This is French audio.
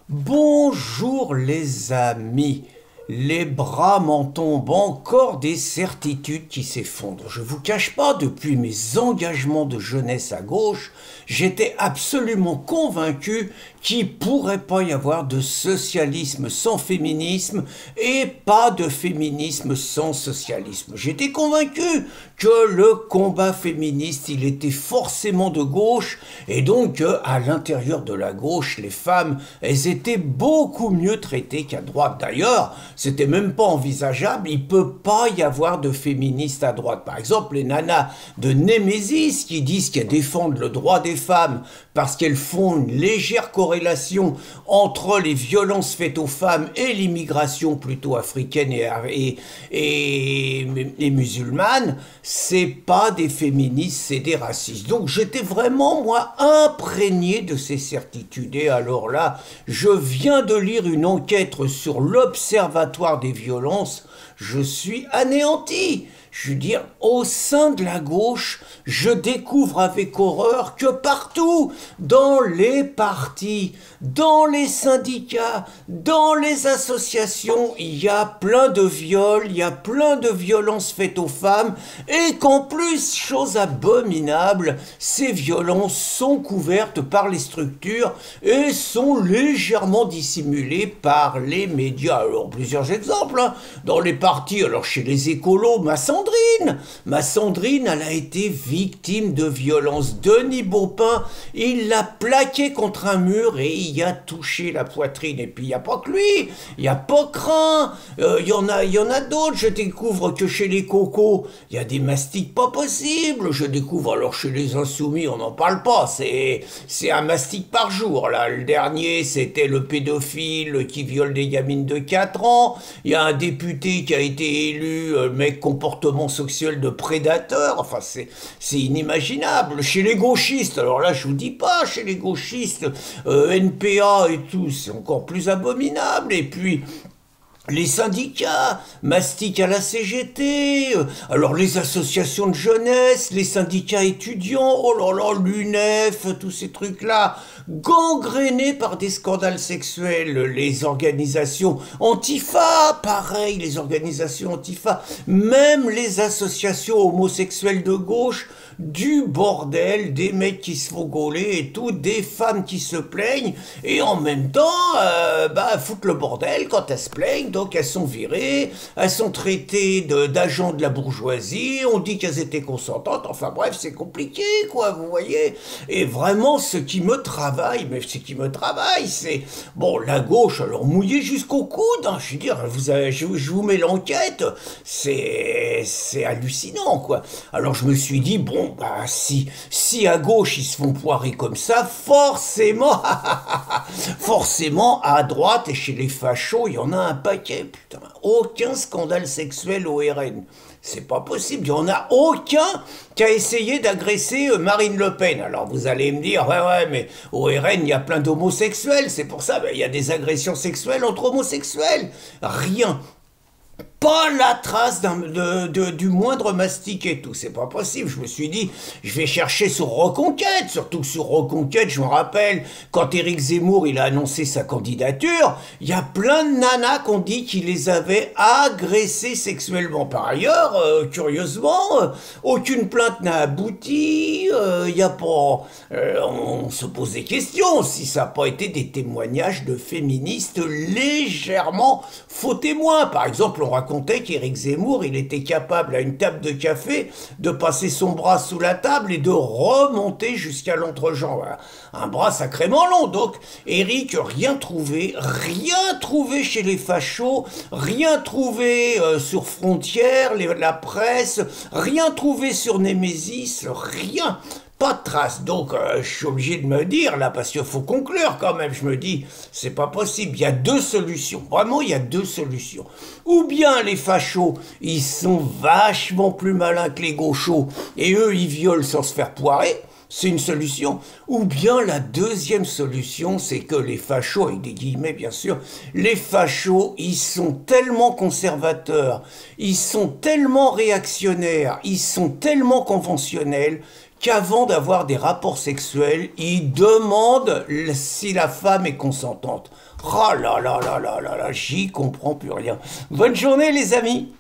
Bonjour les amis, les bras m'en tombent encore des certitudes qui s'effondrent. Je vous cache pas, depuis mes engagements de jeunesse à gauche, j'étais absolument convaincu qu'il pourrait pas y avoir de socialisme sans féminisme et pas de féminisme sans socialisme. J'étais convaincu que le combat féministe, il était forcément de gauche et donc à l'intérieur de la gauche, les femmes, elles étaient beaucoup mieux traitées qu'à droite. D'ailleurs, c'était même pas envisageable, il peut pas y avoir de féministes à droite. Par exemple, les nanas de Némésis qui disent qu'elles défendent le droit des femmes parce qu'elles font une légère corrélation entre les violences faites aux femmes et l'immigration plutôt africaine et musulmane, c'est pas des féministes, c'est des racistes. Donc j'étais vraiment, moi, imprégné de ces certitudes. Et alors là, je viens de lire une enquête sur l'Observatoire des violences, je suis anéanti. Je veux dire, au sein de la gauche, je découvre avec horreur que partout, dans les partis, dans les syndicats, dans les associations, il y a plein de viols, il y a plein de violences faites aux femmes, et qu'en plus, chose abominable, ces violences sont couvertes par les structures et sont légèrement dissimulées par les médias. Alors, plusieurs exemples, hein. Dans les partis, alors chez les écolos, Ma Sandrine, elle a été victime de violence. Denis Baupin, il l'a plaqué contre un mur et il a touché la poitrine. Et puis il n'y a pas que lui, il y a Poquelin, il y en a d'autres. Je découvre que chez les cocos, il y a des mastiques pas possibles. Je découvre alors chez les insoumis, on n'en parle pas. C'est un mastic par jour. Là, le dernier, c'était le pédophile qui viole des gamines de 4 ans. Il y a un député qui a été élu, mec comportement sexuel de prédateur, enfin c'est inimaginable. Chez les gauchistes, alors là je vous dis pas, chez les gauchistes, NPA et tout, c'est encore plus abominable. Et puis les syndicats, mastic à la CGT, alors les associations de jeunesse, les syndicats étudiants, oh là là, l'UNEF, tous ces trucs-là, gangrénés par des scandales sexuels, les organisations Antifa, pareil, les organisations Antifa, même les associations homosexuelles de gauche, du bordel, des mecs qui se font gauler et tout, des femmes qui se plaignent, et en même temps, foutent le bordel quand elles se plaignent, donc elles sont virées, elles sont traitées d'agents de la bourgeoisie, on dit qu'elles étaient consentantes, enfin bref, c'est compliqué, quoi, vous voyez. Et vraiment, ce qui me travaille, c'est, bon, la gauche, alors mouillée jusqu'au coude, hein, je veux dire, je vous mets l'enquête, c'est hallucinant, quoi. Alors je me suis dit, bon, si à gauche ils se font poirer comme ça, forcément, forcément, à droite et chez les fachos, il y en a un paquet, putain. Aucun scandale sexuel au RN. C'est pas possible, il n'y en a aucun qui a essayé d'agresser Marine Le Pen. Alors vous allez me dire, ouais, mais au RN, il y a plein d'homosexuels, c'est pour ça, il y a des agressions sexuelles entre homosexuels. Rien. Pas la trace du moindre mastic et tout, c'est pas possible. Je me suis dit, je vais chercher sur Reconquête, surtout que sur Reconquête, je me rappelle, quand Éric Zemmour il a annoncé sa candidature, il y a plein de nanas qu'on dit qu'il les avait agressées sexuellement. Par ailleurs, curieusement, aucune plainte n'a abouti, il y a pas... on se pose des questions, si ça n'a pas été des témoignages de féministes légèrement faux témoins. Par exemple, on racontait qu'Éric Zemmour, il était capable à une table de café de passer son bras sous la table et de remonter jusqu'à l'entrejambe. Un bras sacrément long. Donc, Éric, rien trouvé chez les fachos, rien trouvé sur Frontières, la presse, rien trouvé sur Némésis, rien. Pas de traces, donc je suis obligé de me dire, là, parce qu'il faut conclure quand même, je me dis, c'est pas possible, il y a deux solutions, vraiment il y a deux solutions. Ou bien les fachos, ils sont vachement plus malins que les gauchos, et eux ils violent sans se faire poirer, c'est une solution. Ou bien la deuxième solution, c'est que les fachos, avec des guillemets bien sûr, les fachos, ils sont tellement conservateurs, ils sont tellement réactionnaires, ils sont tellement conventionnels, qu'avant d'avoir des rapports sexuels, il demande si la femme est consentante. Oh là là là là là là, j'y comprends plus rien. Bonne journée les amis!